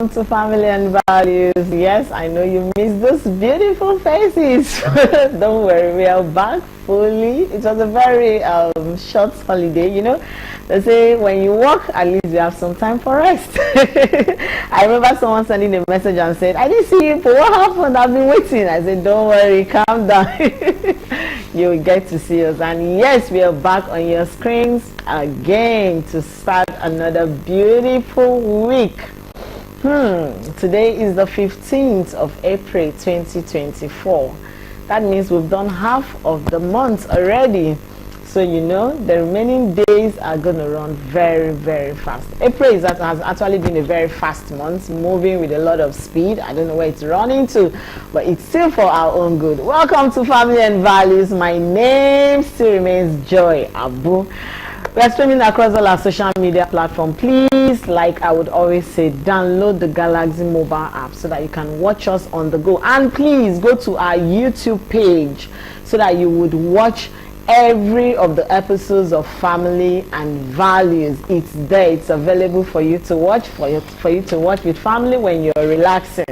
to Family and Values. Yes, I know you missed those beautiful faces. Don't worry, we are back fully. It was a very short holiday, you know. They say when you work, at least you have some time for rest. I remember someone sending a message and said, I didn't see you, but what happened? I've been waiting. I said, don't worry, calm down. You will get to see us. And yes, we are back on your screens again to start another beautiful week. Today is the 15th of April 2024. That means we've done half of the month already. So you know the remaining days are going to run very, very fast. April has actually been a very fast month, moving with a lot of speed. I don't know where it's running to, but it's still for our own good. Welcome to Family and Values. My name still remains Joy Abu. We are streaming across all our social media platforms. Please, like I would always say, download the Galaxy mobile app so that you can watch us on the go. And please go to our YouTube page so that you would watch every of the episodes of Family and Values. It's there. It's available for you to watch, for you to watch with family when you're relaxing.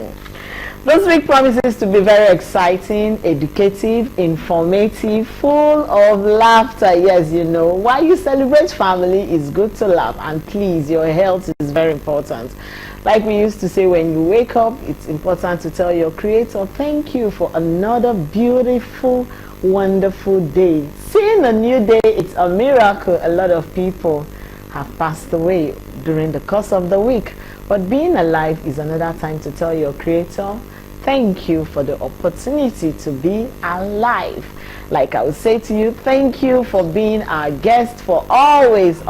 This week promises to be very exciting, educative, informative, full of laughter. Yes, you know, while you celebrate family, it's good to laugh. And please, your health is very important. Like we used to say, when you wake up, it's important to tell your Creator, thank you for another beautiful, wonderful day. Seeing a new day, it's a miracle. A lot of people have passed away during the course of the week. But being alive is another time to tell your Creator, thank you for the opportunity to be alive. Like I would say to you, thank you for being our guest, for always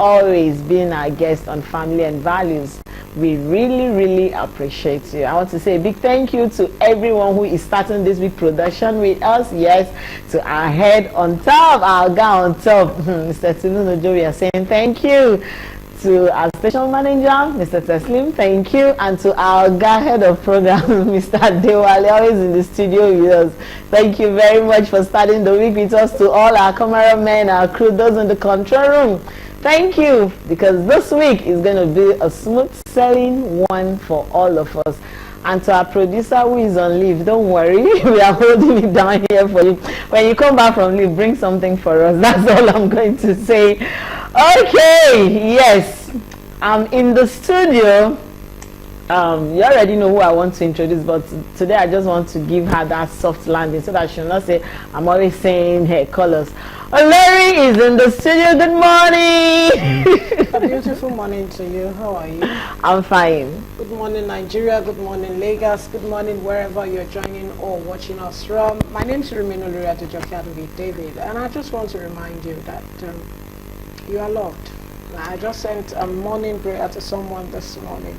being our guest on Family and Values. We really, really appreciate you. I want to say a big thank you to everyone who is starting this week production with us. Yes, to our head on top, our guy on top, Mr. Tinunojo, we are saying thank you. To our station manager, Mr. Teslim, thank you. And to our guy head of program, Mr. Dewale, always in the studio with us. Thank you very much for starting the week with us. To all our cameramen, our crew, those in the control room, thank you, because this week is going to be a smooth sailing one for all of us. And to our producer who is on leave, don't worry, we are holding it down here for you. When you come back from leave, bring something for us. That's all I'm going to say. Okay, yes, I'm in the studio. You already know who I want to introduce, but today I just want to give her that soft landing so that she'll not say I'm always saying her colors. Larry is in the studio. Good morning. A beautiful morning to you. How are you? I'm fine. Good morning, Nigeria. Good morning, Lagos. Good morning, wherever you're joining or watching us from. My name is Rumino Luriatojokiadovi David, and I just want to remind you that you are loved. I just sent a morning prayer to someone this morning,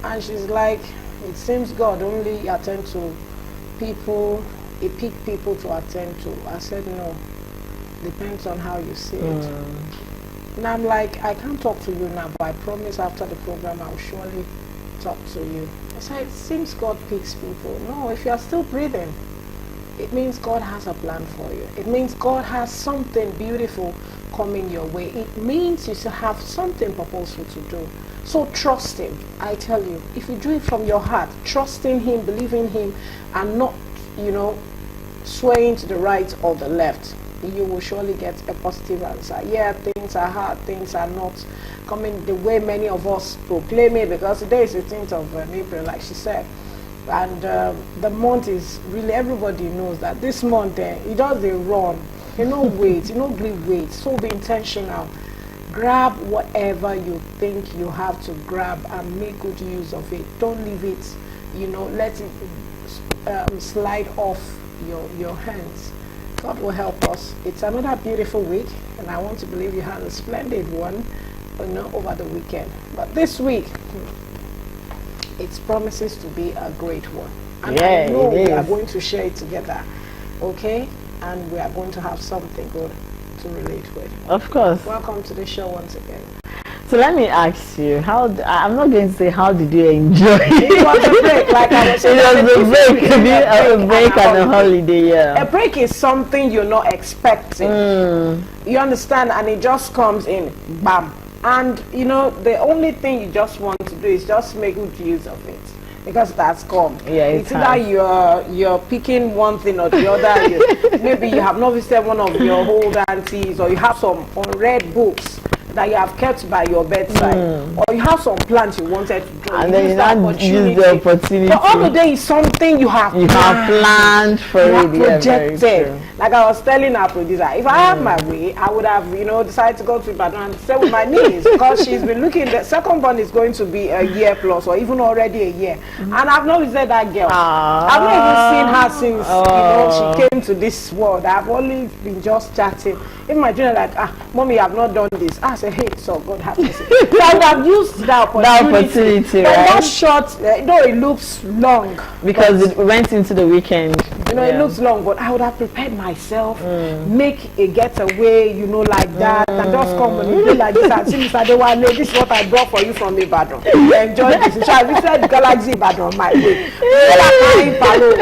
and she's like, it seems God only attend to people, he picked people to attend to. I said, no, depends on how you see it. And I'm like, I can't talk to you now, but I promise after the program I'll surely talk to you. I said, it seems God picks people. No, if you are still breathing, it means God has a plan for you. It means God has something beautiful coming your way. It means you should have something purposeful to do. So trust Him. I tell you, if you do it from your heart, trusting Him, believing Him, and not, you know, swaying to the right or the left, you will surely get a positive answer. Yeah, things are hard, things are not coming the way many of us proclaim it, because today is the 15th of April, like she said. And the month is really, everybody knows that this month, it does a run. You know, wait, you know, wait. So be intentional. Grab whatever you think you have to grab and make good use of it. Don't leave it, you know, let it slide off your hands. God will help us. It's another beautiful week, and I want to believe you had a splendid one, you know, over the weekend. But this week, it promises to be a great one. And I know we are going to share it together, okay? And we are going to have something good to relate with. Of course. Welcome to the show once again. So let me ask you, I'm not going to say how did you enjoy it? Was a break, like I was saying. It was a break and a holiday, yeah. A break is something you're not expecting. You understand? And it just comes in, bam. And you know, the only thing you just want to do is just make good use of it, because that's come. Yeah, it's either you're picking one thing or the other. Maybe you have not visited one of your old aunties, or you have some unread books that you have kept by your bedside, or you have some plans you wanted to do, and then you not use the opportunity. But all the day is something you have planned for it. Projected. Like I was telling our producer, if I had my way, I would have, you know, decided to go to Ibadan and stay with my niece, because she's been looking. The second born is going to be a year plus, or even already a year, and I've not visited that girl. I've not even seen her since you know, she came to this world. I've only been just chatting. Even my junior like, mommy, I've not done this. I say, hey, so God have mercy. So I would have used that opportunity. Right? That short, though it looks long, because it went into the weekend. You know, it looks long, but I would have prepared myself, make a getaway, you know, like that, and just come and be like this and see Mr. Adewale, this is what I brought for you from Ibadan. Enjoy this. So I visited Galaxy Ibadan my way.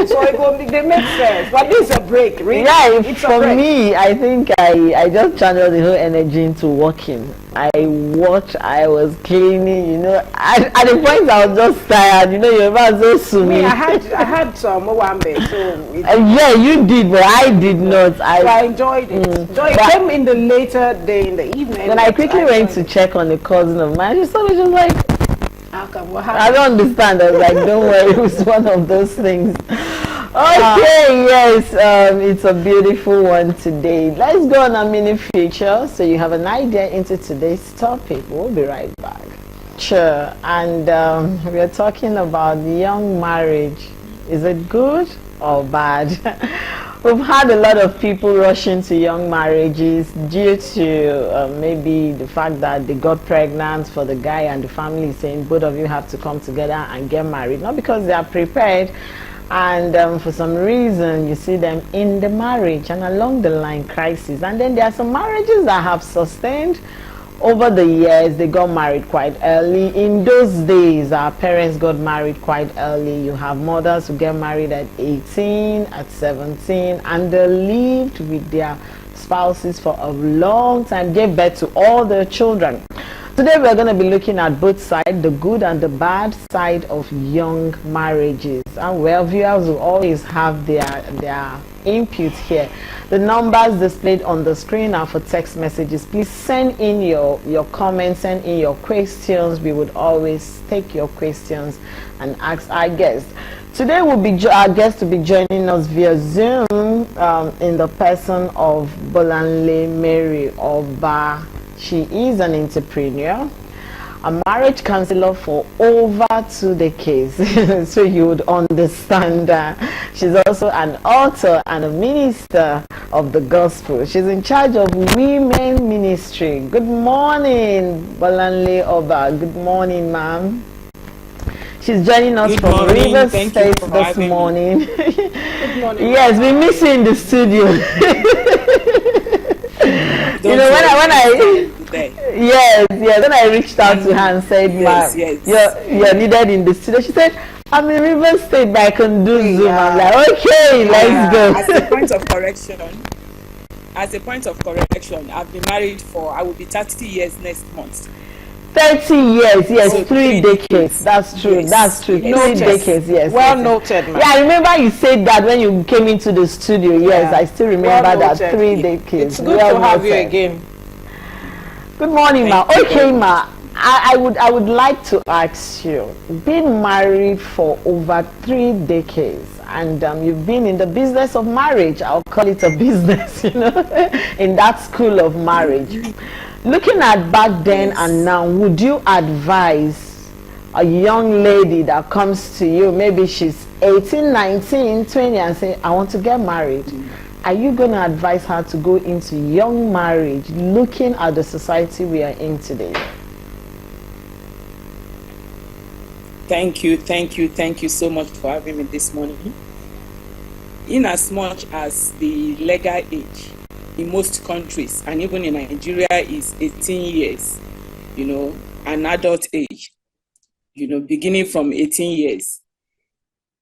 So they make sense. But this is a break, really. Yeah, for me, I think I just channeled the whole energy into working. I was cleaning, you know. At the point I was just tired, you know, you're about so sumi. I had some Owambe, so yeah, you did, but I did not. So I enjoyed it. So it came in the later day in the evening. Then I quickly went to check on the cousin of mine. She saw me just like, how come? What I happened? don't understand. I was like, don't worry, it was one of those things. Okay, yes, it's a beautiful one today. Let's go on a mini feature so you have an idea into today's topic. We'll be right back. Sure, and we're talking about young marriage. Is it good or bad? We've had a lot of people rush into young marriages due to maybe the fact that they got pregnant for the guy, and the family is saying both of you have to come together and get married. Not because they are prepared, and for some reason you see them in the marriage and along the line crisis. And then there are some marriages that have sustained over the years. They got married quite early. In those days, our parents got married quite early. You have mothers who get married at 18, at 17, and they lived with their spouses for a long time, gave birth to all their children. Today we're going to be looking at both sides, the good and the bad side of young marriages. And well, viewers will always have their input here. The numbers displayed on the screen are for text messages. Please send in your comments, send in your questions. We would always take your questions and ask our guests. Today will be our guest to be joining us via Zoom in the person of Bolanle Mary Oba. She is an entrepreneur, a marriage counselor for over 2 decades, so you would understand that. She's also an author and a minister of the gospel. She's in charge of women ministry. Good morning, Bolanle Oba. Good morning, ma'am. She's joining us from Rivers State this morning. Good morning. Yes, we miss you in the studio. You know, when I reached out to her and said, you're needed in the studio, she said, I'm in River State, but I can do Zoom. I'm like, okay, let's go. As a point of correction, I've been married I will be 30 years next month. 30 years, yes, so 3 decades. That's true. Yes. That's true. Yes. 3 decades, yes. Well noted, man. Yeah, I remember you said that when you came into the studio. Yes, I still remember that 3 decades. It's good to have you again. Good morning, ma. Okay, ma. I would like to ask you, being married for over 3 decades, and you've been in the business of marriage. I'll call it a business, you know, in that school of marriage. Looking at back then and now, would you advise a young lady that comes to you, maybe she's 18, 19, 20, and say, I want to get married? Are you going to advise her to go into young marriage, looking at the society we are in today? Thank you so much for having me this morning. In as much as the legal age in most countries, and even in Nigeria, is 18 years, you know, an adult age, you know, beginning from 18 years.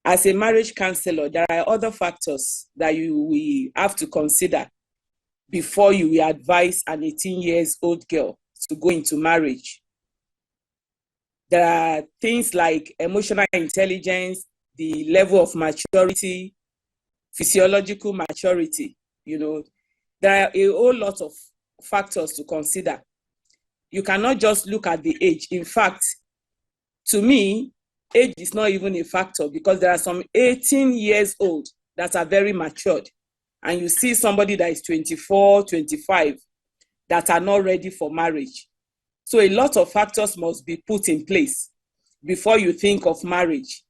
As a marriage counselor, there are other factors that you will have to consider before you will advise an 18 years old girl to go into marriage. There are things like emotional intelligence, the level of maturity, physiological maturity, you know. There are a whole lot of factors to consider. You cannot just look at the age. In fact, to me, age is not even a factor, because there are some 18 years old that are very matured. And you see somebody that is 24, 25 that are not ready for marriage. So a lot of factors must be put in place before you think of marriage.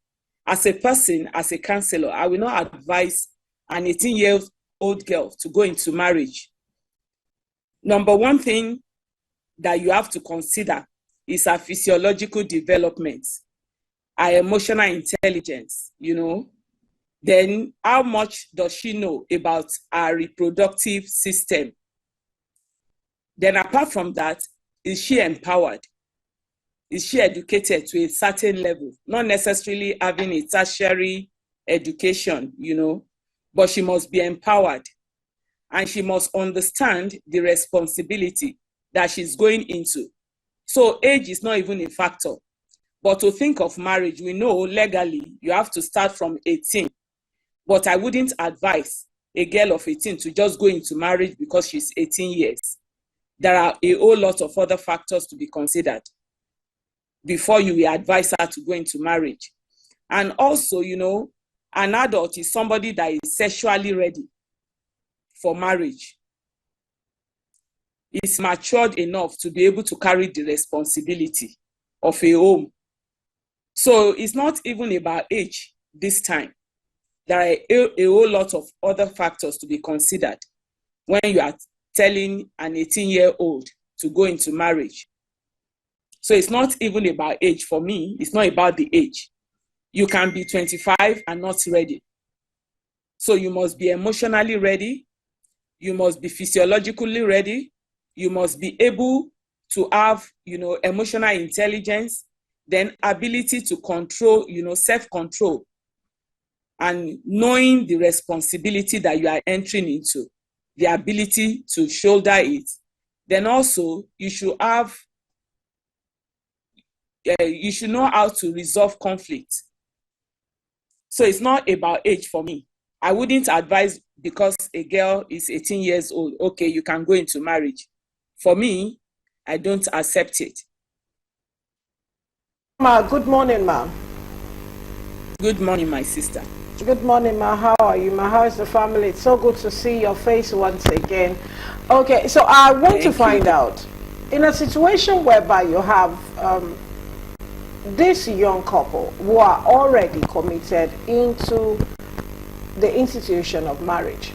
As a person, as a counselor, I will not advise an 18-year-old girl to go into marriage. Number one thing that you have to consider is her physiological development, her emotional intelligence, you know. Then how much does she know about her reproductive system? Then apart from that, is she empowered? Is she educated to a certain level? Not necessarily having a tertiary education, you know, but she must be empowered, and she must understand the responsibility that she's going into. So age is not even a factor. But to think of marriage, we know legally you have to start from 18. But I wouldn't advise a girl of 18 to just go into marriage because she's 18 years. There are a whole lot of other factors to be considered before you will advise her to go into marriage. And also, you know, an adult is somebody that is sexually ready for marriage. Is matured enough to be able to carry the responsibility of a home. So it's not even about age this time. There are a whole lot of other factors to be considered when you are telling an 18-year-old to go into marriage. So it's not even about age for me. It's not about the age. You can be 25 and not ready. So you must be emotionally ready. You must be physiologically ready. You must be able to have, you know, emotional intelligence, then ability to control, you know, self-control, and knowing the responsibility that you are entering into, the ability to shoulder it. Then also you should have, you should know how to resolve conflict. So it's not about age for me. I wouldn't advise because a girl is 18 years old, okay, you can go into marriage. For me, I don't accept it. Ma, good morning, ma. Good morning, my sister. Good morning, ma. How are you, ma? How is the family? It's so good to see your face once again. Okay, so I want to find out, in a situation whereby you have this young couple who are already committed into the institution of marriage,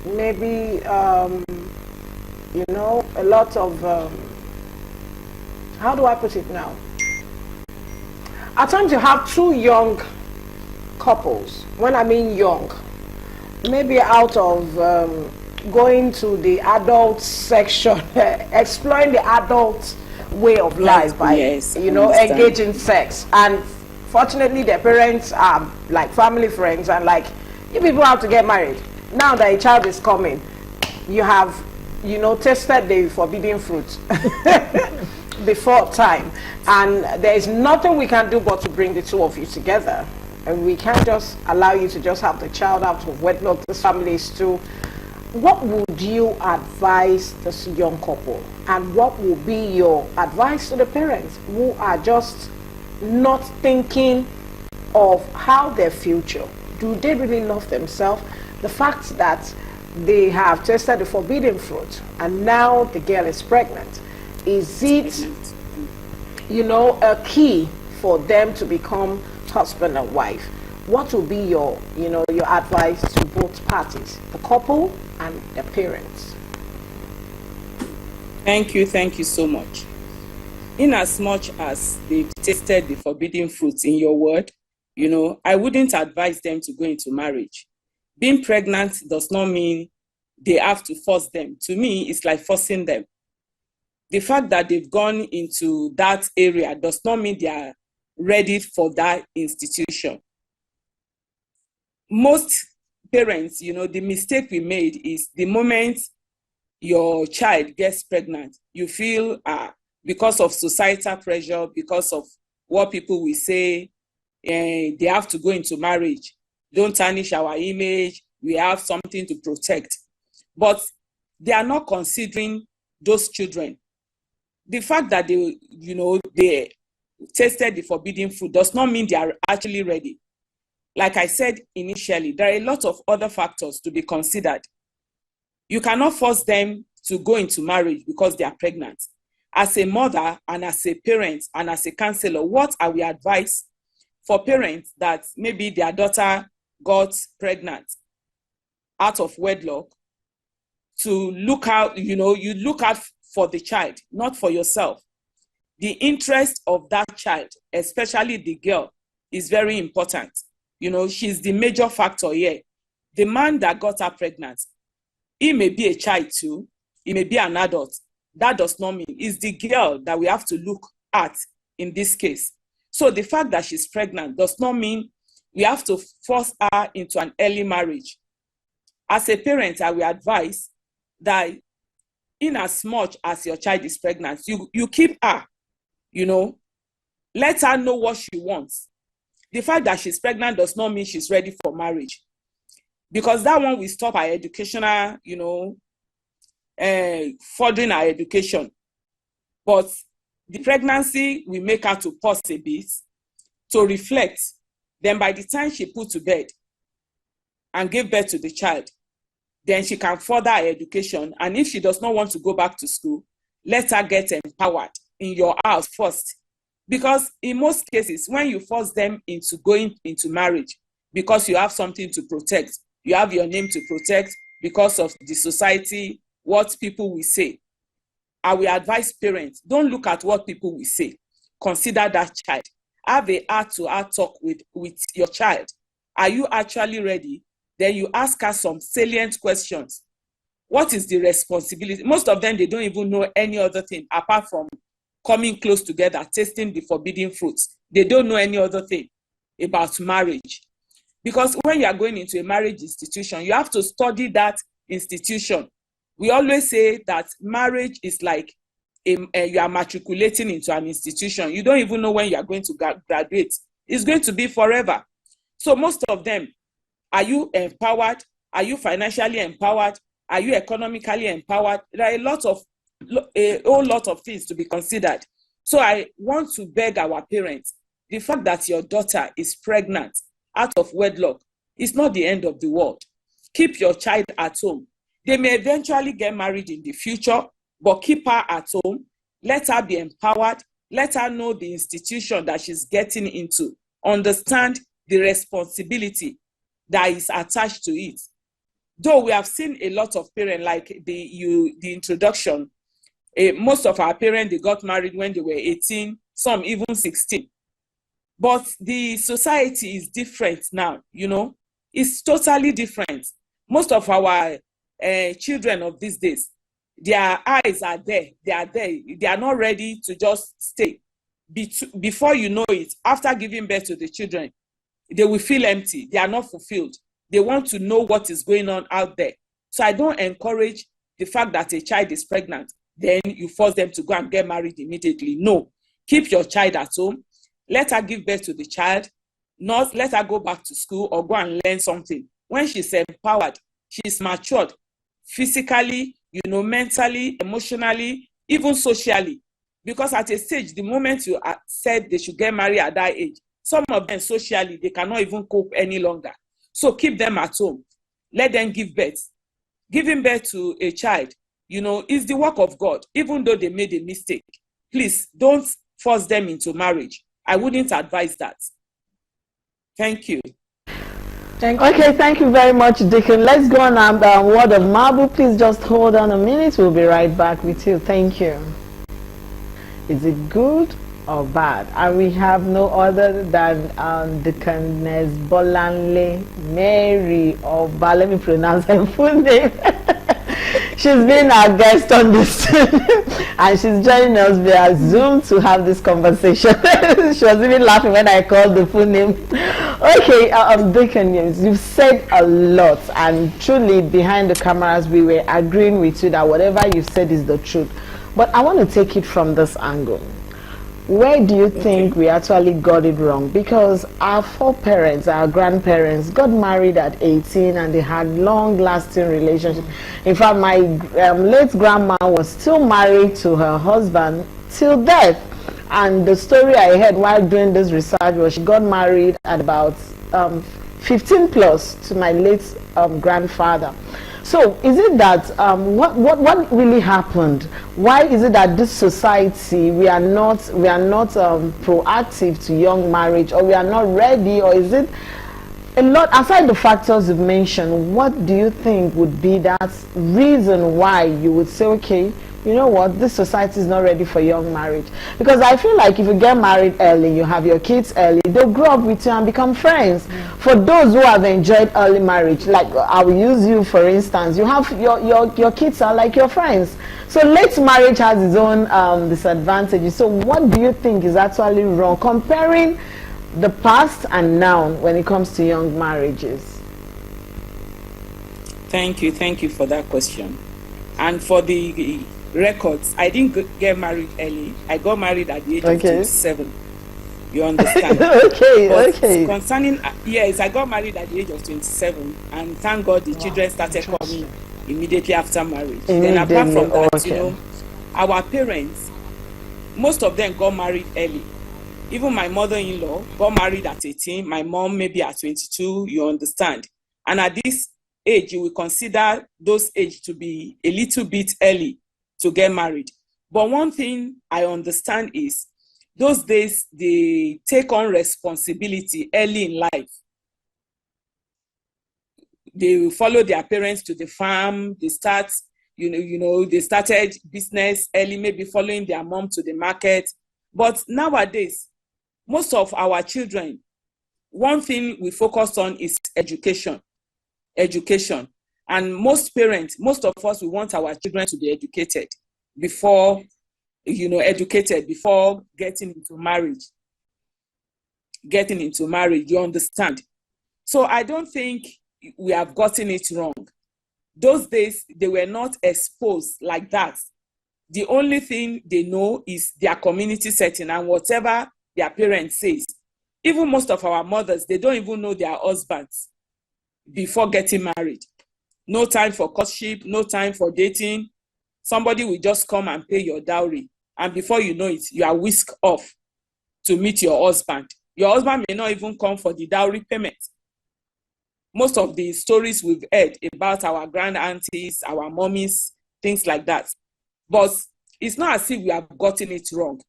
maybe you know, a lot of how do I put it now? At times you have two young couples. When I mean young, maybe out of going to the adult section, exploring the adult way of life by, yes, you know, engaging sex. And fortunately their parents are like family friends and like, you people have to get married. Now that a child is coming, you have, you know, tasted the forbidden fruit before time, and there is nothing we can do but to bring the two of you together. And we can't just allow you to just have the child out of wedlock. This family is too. What would you advise this young couple, and what would be your advice to the parents who are just not thinking of how their future? Do they really love themselves? The fact that they have tasted the forbidden fruit and now the girl is pregnant, is it, you know, a key for them to become husband and wife? What will be your, you know, your advice to both parties, the couple and the parents? Thank you so much. In as much as they've tasted the forbidden fruits in your word, you know, I wouldn't advise them to go into marriage. Being pregnant does not mean they have to force them. To me, it's like forcing them. The fact that they've gone into that area does not mean they are ready for that institution. Most parents, you know, the mistake we made is the moment your child gets pregnant, you feel because of societal pressure, because of what people will say, they have to go into marriage. Don't tarnish our image. We have something to protect. But they are not considering those children. The fact that they tasted the forbidden fruit does not mean they are actually ready. Like I said initially, there are a lot of other factors to be considered. You cannot force them to go into marriage because they are pregnant. As a mother and as a parent and as a counselor, what are we advise for parents that maybe their daughter got pregnant out of wedlock? To look out, you look out for the child, not for yourself. The interest of that child, especially the girl, is very important. She's the major factor here. The man that got her pregnant, he may be a child too, he may be an adult. That does not mean it's the girl that we have to look at in this case. So the fact that she's pregnant does not mean we have to force her into an early marriage. As a parent, I will advise that in as much as your child is pregnant, you keep her, let her know what she wants. The fact that she's pregnant does not mean she's ready for marriage, because that one will stop her educational, furthering her education. But the pregnancy will make her to pause a bit, to reflect. Then by the time she put to bed and give birth to the child, then she can further her education. And if she does not want to go back to school, let her get empowered in your house first. Because in most cases, when you force them into going into marriage, because you have something to protect, you have your name to protect because of the society, what people will say. I will advise parents, don't look at what people will say. Consider that child. Have a heart-to-heart talk with your child. Are you actually ready? Then you ask her some salient questions. What is the responsibility? Most of them, they don't even know any other thing apart from coming close together, tasting the forbidden fruits. They don't know any other thing about marriage. Because when you are going into a marriage institution, you have to study that institution. We always say that marriage is like you are matriculating into an institution. You don't even know when you are going to graduate. It's going to be forever. So most of them, are you empowered? Are you financially empowered? Are you economically empowered? There are a whole lot of things to be considered. So I want to beg our parents, the fact that your daughter is pregnant out of wedlock is not the end of the world. Keep your child at home. They may eventually get married in the future, but keep her at home. Let her be empowered. Let her know the institution that she's getting into. Understand the responsibility that is attached to it. Though we have seen a lot of parents, like the introduction, most of our parents, they got married when they were 18, some even 16. But the society is different now, It's totally different. Most of our children of these days, their eyes are there. They are there. They are not ready to just stay. Before you know it, after giving birth to the children, they will feel empty. They are not fulfilled. They want to know what is going on out there. So I don't encourage the fact that a child is pregnant, then you force them to go and get married immediately. No. Keep your child at home. Let her give birth to the child. Not let her go back to school or go and learn something. When she's empowered, she's matured physically, mentally, emotionally, even socially. Because at a stage, the moment you said they should get married at that age, some of them socially, they cannot even cope any longer. So keep them at home. Let them give birth. Giving birth to a child, is the work of God, even though they made a mistake. Please don't force them into marriage. I wouldn't advise that. Thank you. Okay, thank you very much, Deacon. Let's go on word of marble. Please just hold on a minute. We'll be right back with you. Thank you. Is it good or bad? And we have no other than Deaconess Bolanle Mary Oba. Let me pronounce her full name. She's been our guest on this and she's joining us via Zoom to have this conversation. She was even laughing when I called the full name. Okay, Deacon, you've said a lot, and truly behind the cameras we were agreeing with you that whatever you've said is the truth. But I want to take it from this angle. Where do you think we actually got it wrong? Because our foreparents, our grandparents got married at 18 and they had long-lasting relationships. In fact, my late grandma was still married to her husband till death. And the story I heard while doing this research was she got married at about 15 plus to my late grandfather. So is it that what really happened? Why is it that this society we are not proactive to young marriage, or we are not ready, or is it a lot aside the factors you've mentioned? What do you think would be that reason why you would say, okay, you know what, this society is not ready for young marriage? Because I feel like if you get married early, you have your kids early, they'll grow up with you and become friends. For those who have enjoyed early marriage, like I will use you for instance, you have your kids are like your friends. So late marriage has its own disadvantages. So what do you think is actually wrong comparing the past and now when it comes to young marriages? Thank you for that question. And for the records, I didn't get married early. I got married at the age of 27. You understand? okay. Concerning, yes, I got married at the age of 27, and thank God the children started coming immediately after marriage. Then apart from that, you know, our parents, most of them got married early. Even my mother-in-law got married at 18, my mom maybe at 22, you understand? And at this age, you will consider those age to be a little bit early to get married. But one thing I understand is those days they take on responsibility early in life. They follow their parents to the farm. They start, they started business early, maybe following their mom to the market. But nowadays, most of our children, one thing we focus on is education. And most parents, most of us, we want our children to be educated before getting into marriage, you understand? So I don't think we have gotten it wrong. Those days, they were not exposed like that. The only thing they know is their community setting and whatever their parents says. Even most of our mothers, they don't even know their husbands before getting married. No time for courtship, no time for dating. Somebody will just come and pay your dowry. And before you know it, you are whisked off to meet your husband. Your husband may not even come for the dowry payment. Most of the stories we've heard about our grand aunties, our mummies, things like that. But it's not as if we have gotten it wrong.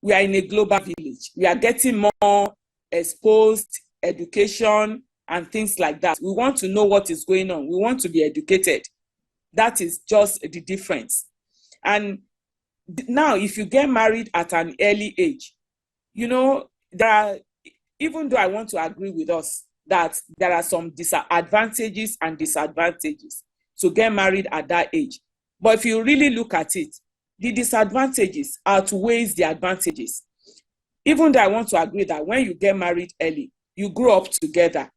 We are in a global village. We are getting more exposed, education, and things like that. We want to know what is going on. We want to be educated. That is just the difference. And now, if you get married at an early age, even though I want to agree with us that there are some advantages and disadvantages to get married at that age. But if you really look at it, the disadvantages outweighs the advantages. Even though I want to agree that when you get married early, you grow up together.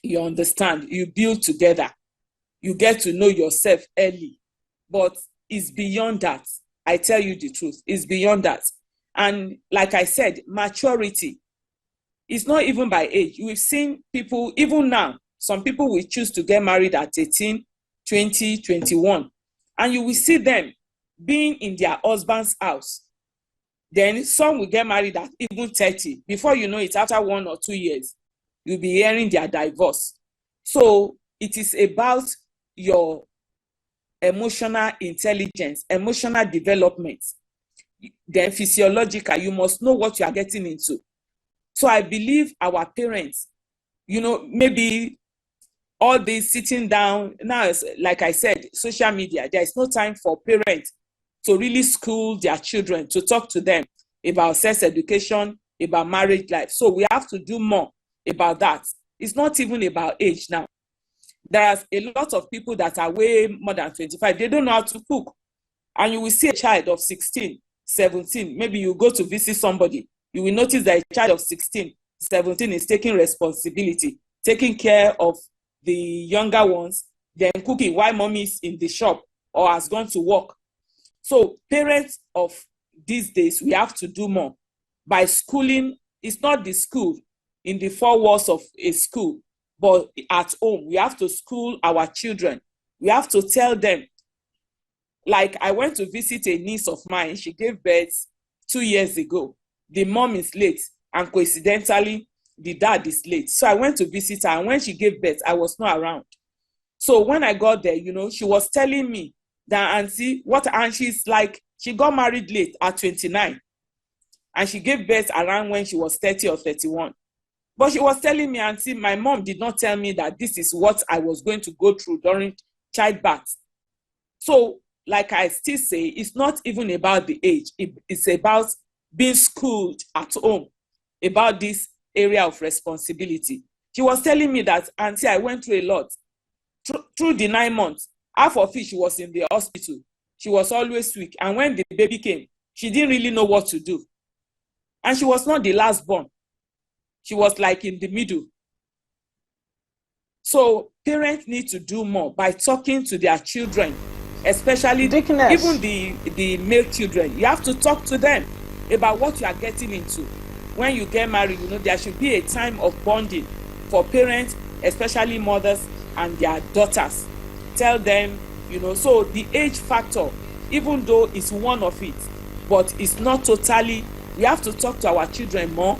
You understand, you build together. You get to know yourself early. But it's beyond that. I tell you the truth, it's beyond that. And like I said, maturity is not even by age. We've seen people, even now, some people will choose to get married at 18, 20, 21. And you will see them being in their husband's house. Then some will get married at even 30. Before you know it, after 1 or 2 years, you'll be hearing their divorce. So it is about your emotional intelligence, emotional development. Then physiological, you must know what you are getting into. So I believe our parents, maybe all this sitting down, now, like I said, social media, there is no time for parents to really school their children, to talk to them about sex education, about marriage life. So we have to do more about that. It's not even about age now. There's a lot of people that are way more than 25. They don't know how to cook. And you will see a child of 16, 17. Maybe you go to visit somebody. You will notice that a child of 16, 17 is taking responsibility, taking care of the younger ones, then cooking while mommy is in the shop or has gone to work. So parents of these days, we have to do more by schooling. It's not the school in the four walls of a school, but at home, we have to school our children. We have to tell them. Like, I went to visit a niece of mine. She gave birth 2 years ago. The mom is late, and coincidentally, the dad is late. So I went to visit her, and when she gave birth, I was not around. So when I got there, she was telling me that, auntie, and she's like, she got married late at 29, and she gave birth around when she was 30 or 31. But she was telling me, auntie, my mom did not tell me that this is what I was going to go through during childbirth. So, like I still say, it's not even about the age. It's about being schooled at home about this area of responsibility. She was telling me that, auntie, I went through a lot. Through the 9 months, half of it, she was in the hospital. She was always weak. And when the baby came, she didn't really know what to do. And she was not the last born. She was like in the middle. So parents need to do more by talking to their children, especially even the male children. You have to talk to them about what you are getting into. When you get married, there should be a time of bonding for parents, especially mothers and their daughters. Tell them, so the age factor, even though it's one of it, but it's not totally. We have to talk to our children more.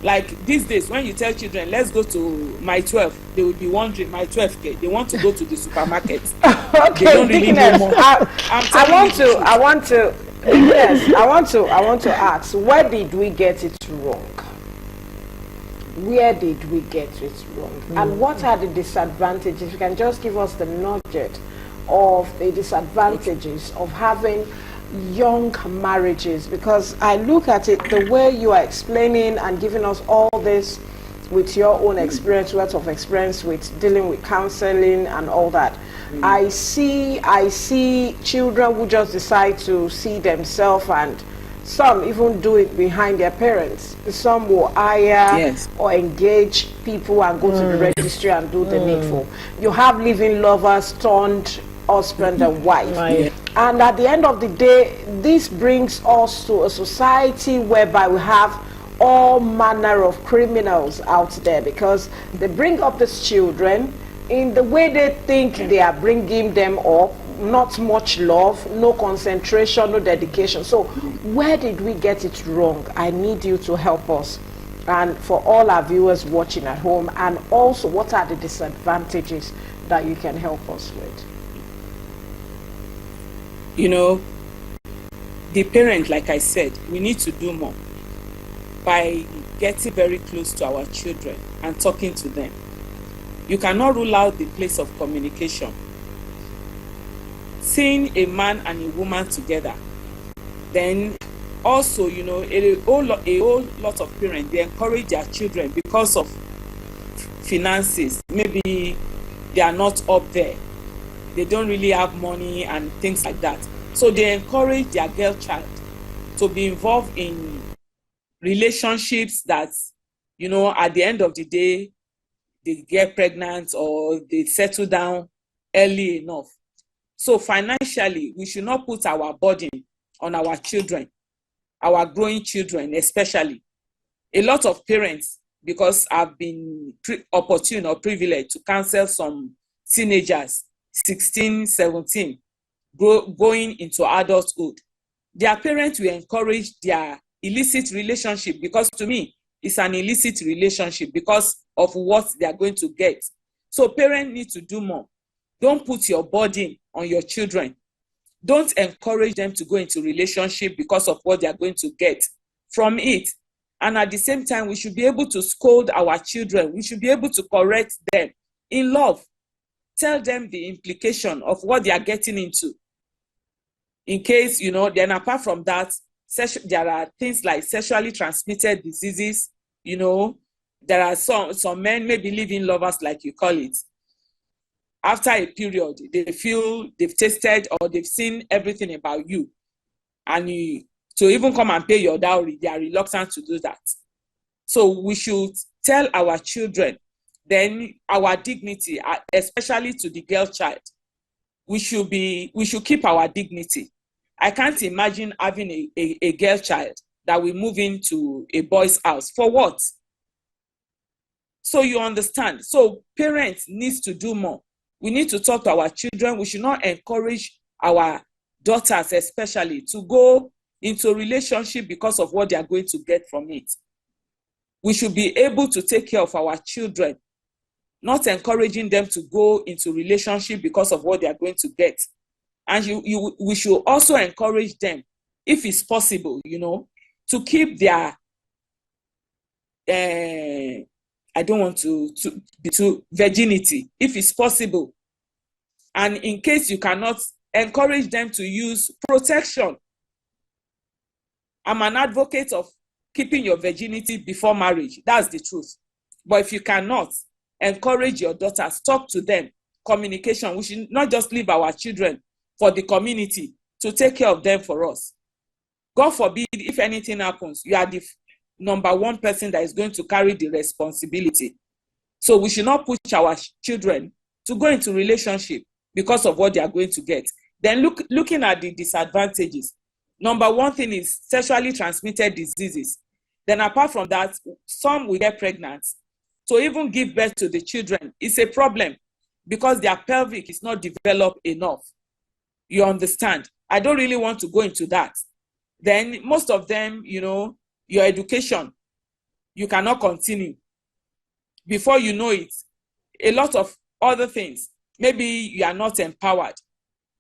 Like these days, when you tell children, let's go to my 12, they will be wondering, my 12K, they want to go to the supermarket. Okay, they don't really know more. I want to ask, where did we get it wrong? Where did we get it wrong? And what are the disadvantages? You can just give us the nugget of the disadvantages of having young marriages, because I look at it the way you are explaining and giving us all this with your own experience, worth of experience with dealing with counseling and all that. I see children who just decide to see themselves, and some even do it behind their parents. Some will hire or engage people and go to the registry and do the needful. You have living lovers turned husband and wife. And at the end of the day, this brings us to a society whereby we have all manner of criminals out there, because they bring up these children in the way they think they are bringing them up. Not much love, no concentration, no dedication. So where did we get it wrong? I need you to help us, and for all our viewers watching at home, and also what are the disadvantages that you can help us with? The parent, like I said, we need to do more by getting very close to our children and talking to them. You cannot rule out the place of communication. Seeing a man and a woman together, then also, a whole lot of parents, they encourage their children because of finances. Maybe they are not up there. They don't really have money and things like that. So they encourage their girl child to be involved in relationships that, at the end of the day, they get pregnant or they settle down early enough. So financially, we should not put our burden on our children, our growing children especially. A lot of parents, because I've been opportune or privileged to counsel some teenagers, 16, 17, going into adulthood, their parents will encourage their illicit relationship, because to me, it's an illicit relationship because of what they are going to get. So parents need to do more. Don't put your burden on your children. Don't encourage them to go into relationship because of what they are going to get from it. And at the same time, we should be able to scold our children. We should be able to correct them in love. Tell them the implication of what they are getting into. In case, then apart from that, there are things like sexually transmitted diseases. There are some men, maybe living lovers, like you call it. After a period, they feel they've tasted or they've seen everything about you. And to even come and pay your dowry, they are reluctant to do that. So we should tell our children, then our dignity, especially to the girl child, we should keep our dignity. I can't imagine having a girl child that will move into a boy's house. For what? So you understand. So parents need to do more. We need to talk to our children. We should not encourage our daughters especially to go into a relationship because of what they are going to get from it. We should be able to take care of our children, not encouraging them to go into relationship because of what they are going to get. And we should also encourage them, if it's possible, to keep their, I don't want to virginity, if it's possible. And in case you cannot, encourage them to use protection. I'm an advocate of keeping your virginity before marriage. That's the truth. But if you cannot, encourage your daughters, talk to them, communication. We should not just leave our children for the community to take care of them for us. God forbid, if anything happens, you are the number one person that is going to carry the responsibility. So we should not push our children to go into relationship because of what they are going to get. Then looking at the disadvantages. Number one thing is sexually transmitted diseases. Then apart from that, some will get pregnant. So even give birth to the children is a problem because their pelvic is not developed enough. You understand? I don't really want to go into that. Then most of them, your education, you cannot continue. Before you know it, a lot of other things, maybe you are not empowered.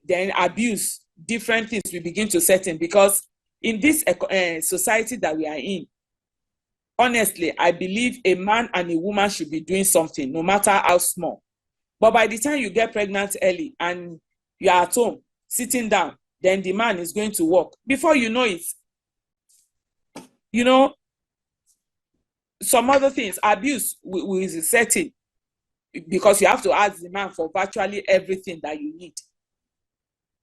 Then abuse, different things will begin to set in because in this society that we are in, honestly, I believe a man and a woman should be doing something, no matter how small. But by the time you get pregnant early and you are at home, sitting down, then the man is going to work. Before you know it, some other things, abuse will set in because you have to ask the man for virtually everything that you need.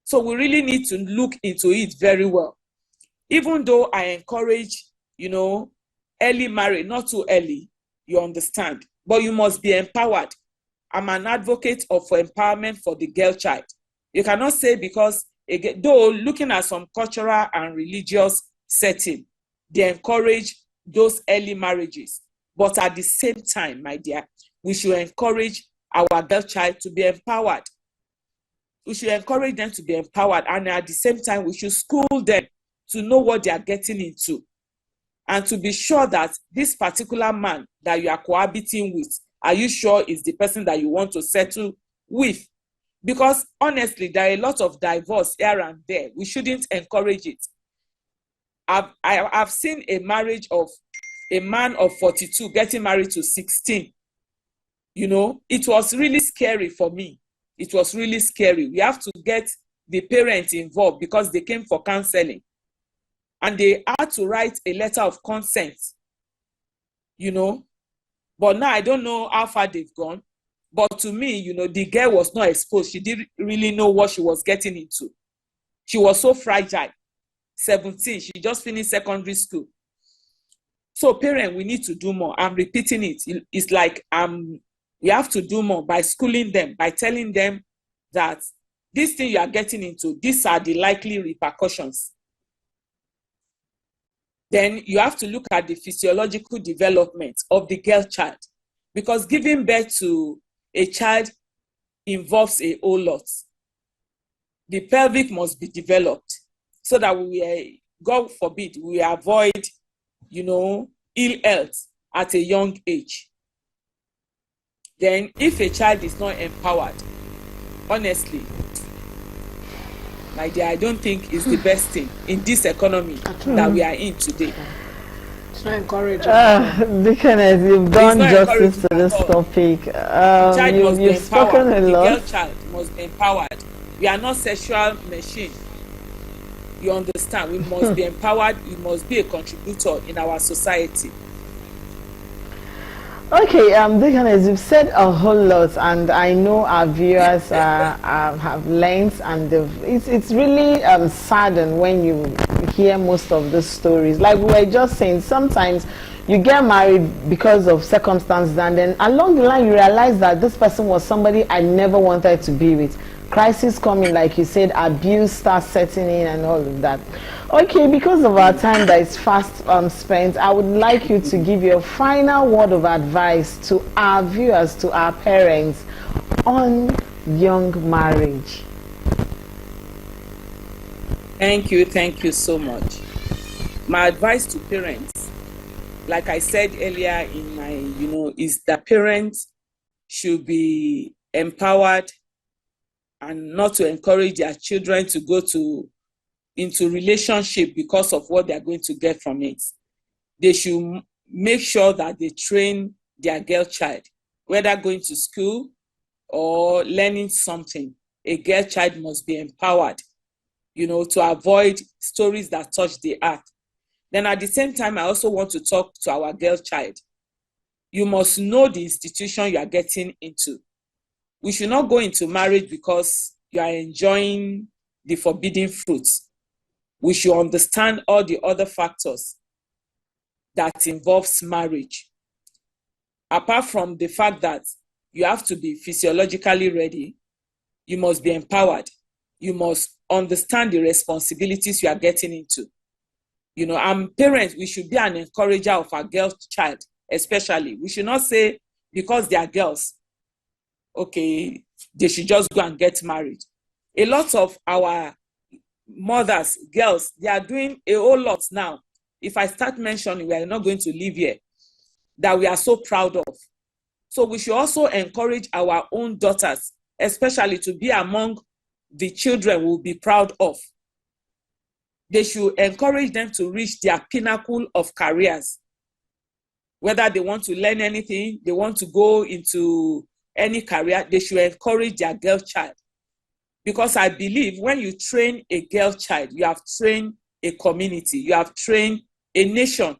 So we really need to look into it very well. Even though I encourage, early marriage, not too early, you understand, but you must be empowered. I'm an advocate of empowerment for the girl child. You cannot say because, though looking at some cultural and religious setting, they encourage those early marriages. But at the same time, my dear, we should encourage our girl child to be empowered. We should encourage them to be empowered. And at the same time, we should school them to know what they are getting into. And to be sure that this particular man that you are cohabiting with, are you sure is the person that you want to settle with? Because honestly, there are a lot of divorce here and there. We shouldn't encourage it. I've seen a marriage of a man of 42 getting married to 16. It was really scary for me. It was really scary. We have to get the parents involved because they came for counseling. And they had to write a letter of consent. But now I don't know how far they've gone. But to me, the girl was not exposed. She didn't really know what she was getting into. She was so fragile. 17, she just finished secondary school. So parents, we need to do more. I'm repeating it. It's like we have to do more by schooling them, by telling them that this thing you are getting into, these are the likely repercussions. Then you have to look at the physiological development of the girl child, because giving birth to a child involves a whole lot. The pelvic must be developed so that God forbid, we avoid, ill health at a young age. Then if a child is not empowered, honestly, my dear, I don't think it's the best thing in this economy that we are in today. It's not encouraging. Deaconess, you've done justice to this topic. You've spoken a lot. The girl child must be empowered. We are not sexual machine. You understand? We must be empowered. We must be a contributor in our society. Okay, Deaconess, you've said a whole lot, and I know our viewers have learned, and it's really saddened when you hear most of the stories. Like we were just saying, sometimes you get married because of circumstances, and then along the line you realize that this person was somebody I never wanted to be with. crisis coming, like you said, abuse starts setting in and all of that. Okay, because of our time that is fast spent, I would like you to give your final word of advice to our viewers, to our parents on young marriage. Thank you so much. My advice to parents, like I said earlier in my, is that parents should be empowered and not to encourage their children to go into relationship because of what they're going to get from it. They should make sure that they train their girl child, whether going to school or learning something. A girl child must be empowered, to avoid stories that touch the heart. Then at the same time, I also want to talk to our girl child. You must know the institution you are getting into. We should not go into marriage because you are enjoying the forbidden fruits. We should understand all the other factors that involves marriage. Apart from the fact that you have to be physiologically ready, you must be empowered. You must understand the responsibilities you are getting into. Parents, we should be an encourager of our girl child, especially. We should not say because they are girls, okay, they should just go and get married. A lot of our mothers, girls, they are doing a whole lot now. If I start mentioning, we are not going to live here, that we are so proud of. So we should also encourage our own daughters, especially to be among the children we'll be proud of. They should encourage them to reach their pinnacle of careers. Whether they want to learn anything, they want to go into any career, they should encourage their girl child. Because I believe when you train a girl child, you have trained a community, you have trained a nation.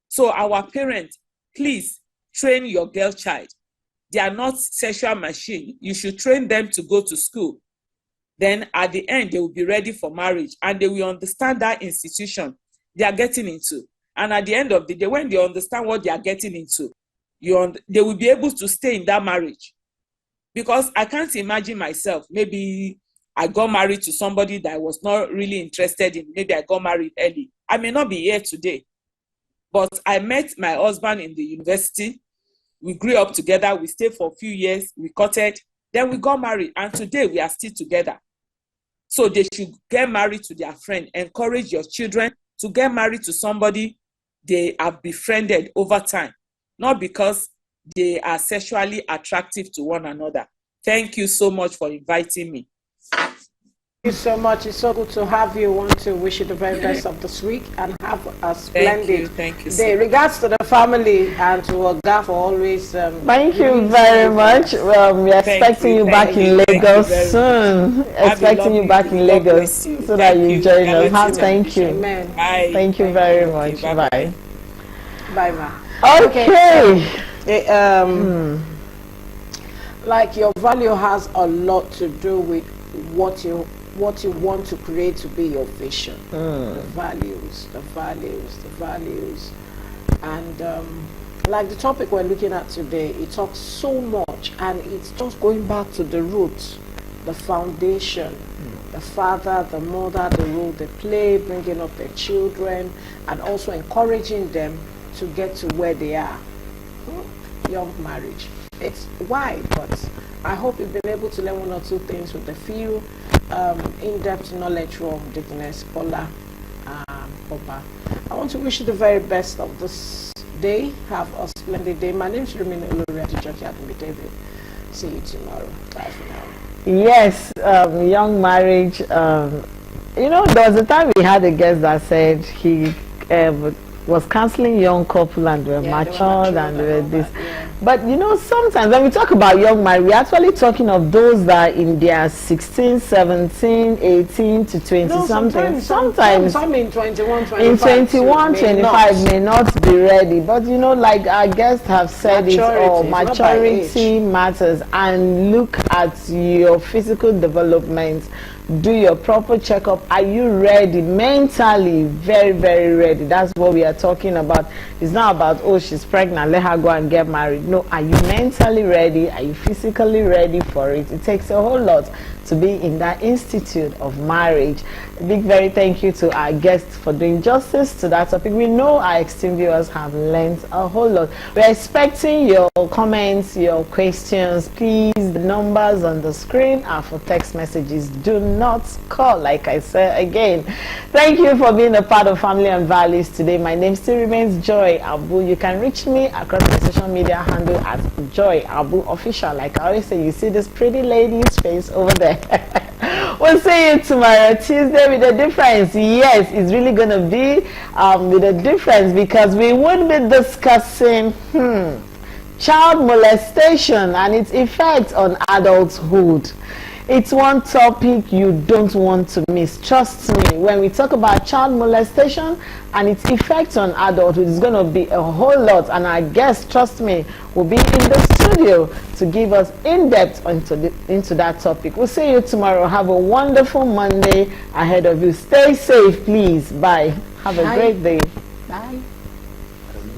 So our parents, please train your girl child. They are not sexual machines. You should train them to go to school. Then at the end, they will be ready for marriage and they will understand that institution they are getting into. And at the end of the day, when they understand what they are getting into, they will be able to stay in that marriage. Because I can't imagine myself, maybe I got married to somebody that I was not really interested in. Maybe I got married early. I may not be here today. But I met my husband in the university. We grew up together. We stayed for a few years. We courted. Then we got married. And today we are still together. So they should get married to their friend. Encourage your children to get married to somebody they have befriended over time. Not because they are sexually attractive to one another. Thank you so much for inviting me. Thank you so much. It's so good to have you. I want to wish you the very best of this week and have a splendid Thank you day. Regards to the family and to Oga for always. Thank you very much. We're expecting you back in Lagos soon. Expecting you back in Lagos so that you join us. Thank you. Amen. Bye. Thank you very much. Bye. Bye, ma. Okay. Like your value has a lot to do with what you want to create to be your vision. The values. And like the topic we're looking at today, it talks so much, and it's just going back to the roots, the foundation, the father, the mother, the role they play, bringing up their children, and also encouraging them to get to where they are. Young marriage. It's wide, but I hope you've been able to learn one or two things with a few in-depth knowledge from Dickness, Paula, Papa. I want to wish you the very best of this day. Have a splendid day. My name is Rumina Oloriatojoke David. See you tomorrow. Bye for now. Yes, young marriage. There was a time we had a guest that said he was counseling young couple and they were matured and they were this. But sometimes when we talk about young marriage, we're actually talking of those that are in their 16, 17, 18 to 20 something. Sometimes some in 21, 25. In 21, 25 may not be ready. But like our guests have said, maturity matters. And look at your physical development. do your proper checkup. Are you ready mentally? Very, very ready. That's what we are talking about. It's not about, oh, she's pregnant, let her go and get married. No, are you mentally ready? Are you physically ready for it? It takes a whole lot to be in that institute of marriage. A big very thank you to our guests for doing justice to that topic. We know our esteemed viewers have learned a whole lot. We're expecting your comments, your questions. Please, the numbers on the screen are for text messages. Do not call, like I said again. Thank you for being a part of Family and Values today. My name still remains Joy Abu. You can reach me across my social media handle at Joy Abu Official. Like I always say, you see this pretty lady's face over there. We'll see you tomorrow, Tuesday, with a difference. Yes, it's really going to be with a difference, because we would be discussing child molestation and its effect on adulthood. It's one topic you don't want to miss. Trust me, when we talk about child molestation and its effects on adulthood, it's going to be a whole lot. And our guest, trust me, will be in the studio to give us in-depth into that topic. We'll see you tomorrow. Have a wonderful Monday ahead of you. Stay safe, please. Bye. Have a great day. Bye.